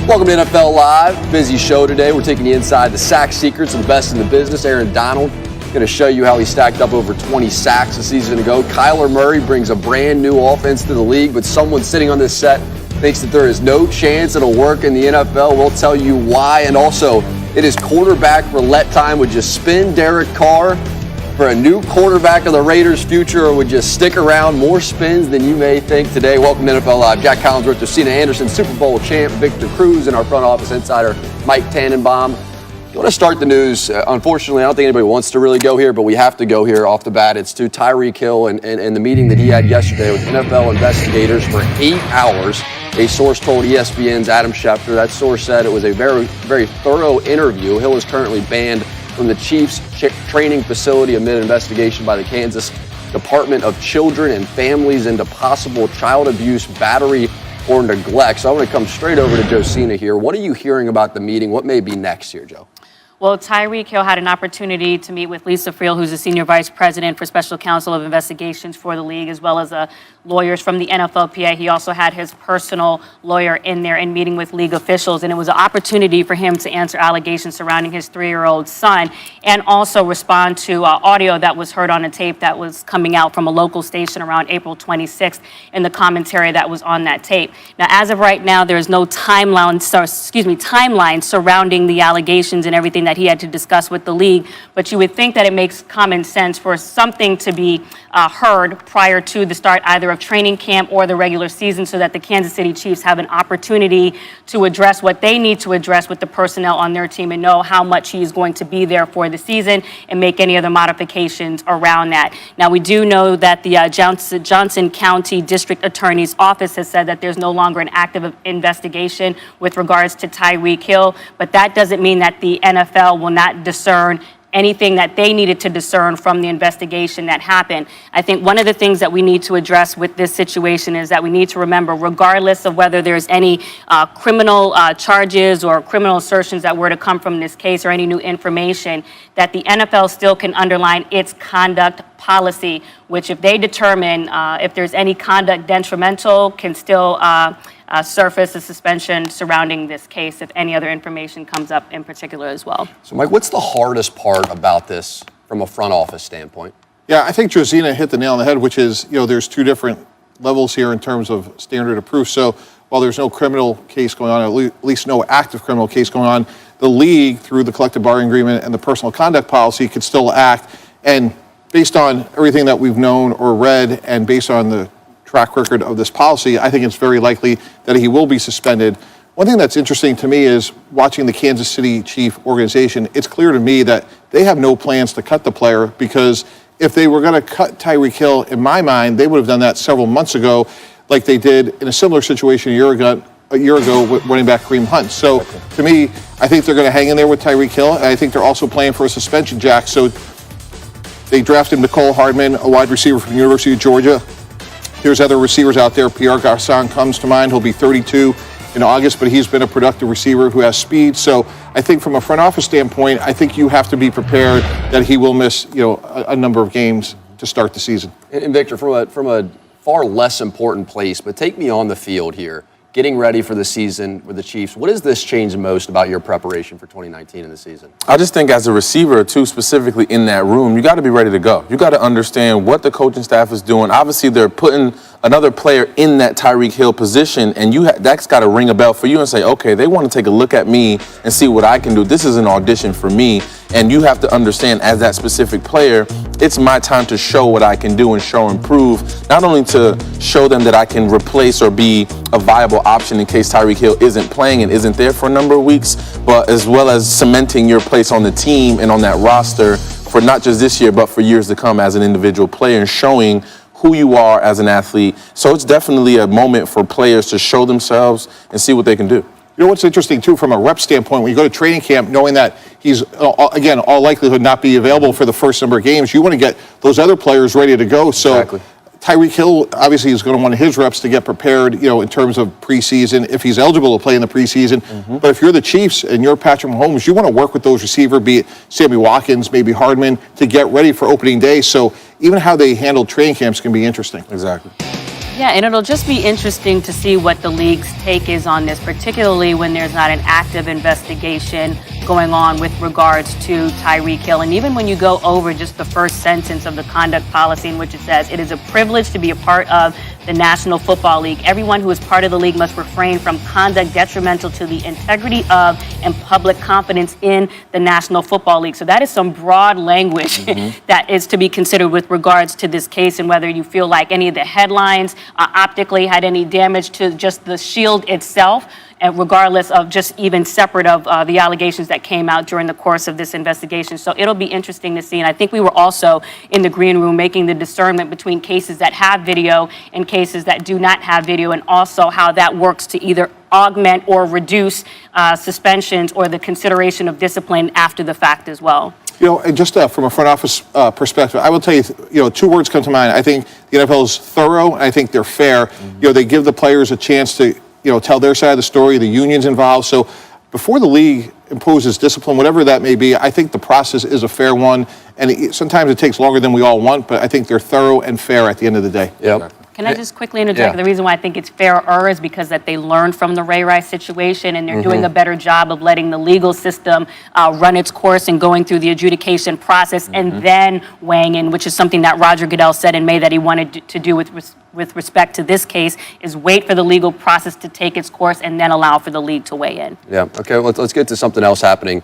Welcome to NFL Live. Busy show today. We're taking you inside the sack secrets of the best in the business. Aaron Donald going to show you how he stacked up over 20 sacks a season ago. Kyler Murray brings a brand new offense to the league, but someone sitting on this set thinks that there is no chance it'll work in the NFL. We'll tell you why. And also, it is quarterback roulette time. Would you spin Derek Carr for a new quarterback of the Raiders' future, or would you stick around? More spins than you may think today. Welcome to NFL Live. Jack Collinsworth, Josina Anderson, Super Bowl champ Victor Cruz, and our front office insider Mike Tannenbaum. You want to start the news? Unfortunately, I don't think anybody wants to really go here, but we have to go here off the bat. It's to Tyreek Hill and the meeting that he had yesterday with NFL investigators for 8 hours. A source told ESPN's Adam Schefter. That source said it was a very, very thorough interview. Hill is currently banned from the Chiefs' training facility amid investigation by the Kansas Department of Children and Families into possible child abuse, battery, or neglect. So I want to come straight over to Josina here. What are you hearing about the meeting? What may be next here, Joe? Well, Tyreek Hill had an opportunity to meet with Lisa Friel, who's the Senior Vice President for Special Counsel of Investigations for the league, as well as lawyers from the NFLPA. He also had his personal lawyer in there and meeting with league officials. And it was an opportunity for him to answer allegations surrounding his 3-year-old son and also respond to audio that was heard on a tape that was coming out from a local station around April 26th and the commentary that was on that tape. Now, as of right now, there is no timeline surrounding the allegations and everything that he had to discuss with the league, but you would think that it makes common sense for something to be heard prior to the start either of training camp or the regular season so that the Kansas City Chiefs have an opportunity to address what they need to address with the personnel on their team and know how much he is going to be there for the season and make any other modifications around that. Now, we do know that the Johnson County District Attorney's Office has said that there's no longer an active investigation with regards to Tyreek Hill, but that doesn't mean that the NFL will not discern anything that they needed to discern from the investigation that happened. I think one of the things that we need to address with this situation is that we need to remember, regardless of whether there's any criminal charges or criminal assertions that were to come from this case or any new information, that the NFL still can underline its conduct policy, which if they determine if there's any conduct detrimental, can still surface a suspension surrounding this case if any other information comes up in particular as well. So, Mike, what's the hardest part about this from a front office standpoint? Yeah, I think Josina hit the nail on the head, which is, there's two different levels here in terms of standard of proof. So while there's no criminal case going on, at least no active criminal case going on, the league, through the collective bargaining agreement and the personal conduct policy, could still act. And based on everything that we've known or read and based on the track record of this policy, I think it's very likely that he will be suspended. One thing that's interesting to me is watching the Kansas City Chief organization, it's clear to me that they have no plans to cut the player, because if they were going to cut Tyreek Hill, in my mind, they would have done that several months ago, like they did in a similar situation a year ago with running back Kareem Hunt. So to me, I think they're going to hang in there with Tyreek Hill, and I think they're also playing for a suspension, Jack. So they drafted Nicole Hardman, a wide receiver from the University of Georgia. There's other receivers out there. Pierre Garçon comes to mind. He'll be 32 in August, but he's been a productive receiver who has speed. So I think from a front office standpoint, I think you have to be prepared that he will miss, a number of games to start the season. And Victor, from a far less important place, but take me on the field here, getting ready for the season with the Chiefs. What does this change most about your preparation for 2019 in the season? I just think as a receiver, too, specifically in that room, you got to be ready to go. You got to understand what the coaching staff is doing. Obviously, they're putting another player in that Tyreek Hill position, and that's got to ring a bell for you and say, okay, they want to take a look at me and see what I can do. This is an audition for me, and you have to understand, as that specific player, it's my time to show what I can do and show and prove, not only to show them that I can replace or be a viable option in case Tyreek Hill isn't playing and isn't there for a number of weeks, but as well as cementing your place on the team and on that roster for not just this year, but for years to come as an individual player, and showing who you are as an athlete. So it's definitely a moment for players to show themselves and see what they can do. You know what's interesting, too, from a rep standpoint, when you go to training camp, knowing that he's, again, all likelihood not be available for the first number of games, you want to get those other players ready to go. So exactly. Tyreek Hill obviously is going to want his reps to get prepared, in terms of preseason, if he's eligible to play in the preseason. Mm-hmm. But if you're the Chiefs and you're Patrick Mahomes, you want to work with those receivers, be it Sammy Watkins, maybe Hardman, to get ready for opening day. So even how they handle training camps can be interesting. Exactly. Yeah, and it'll just be interesting to see what the league's take is on this, particularly when there's not an active investigation going on with regards to Tyreek Hill. And even when you go over just the first sentence of the conduct policy, in which it says, it is a privilege to be a part of the National Football League. Everyone who is part of the league must refrain from conduct detrimental to the integrity of and public confidence in the National Football League. So that is some broad language that is to be considered with regards to this case, and whether you feel like any of the headlines optically had any damage to just the shield itself, and regardless of just even separate of the allegations that came out during the course of this investigation. So it'll be interesting to see. And I think we were also in the green room making the discernment between cases that have video and cases that do not have video, and also how that works to either augment or reduce suspensions or the consideration of discipline after the fact as well. You know, and just from a front office perspective, I will tell you, you know, two words come to mind. I think the NFL is thorough, and I think they're fair. You know, they give the players a chance to, you know, tell their side of the story. The union's involved. So before the league imposes discipline, whatever that may be, I think the process is a fair one. And sometimes it takes longer than we all want, but I think they're thorough and fair at the end of the day. Yep. Can I just quickly interject? Yeah. The reason why I think it's fairer is because that they learned from the Ray Rice situation, and they're doing a better job of letting the legal system run its course and going through the adjudication process and then weighing in, which is something that Roger Goodell said in May that he wanted to do with respect to this case, is wait for the legal process to take its course and then allow for the league to weigh in. Yeah. Okay. Let's get to something else happening.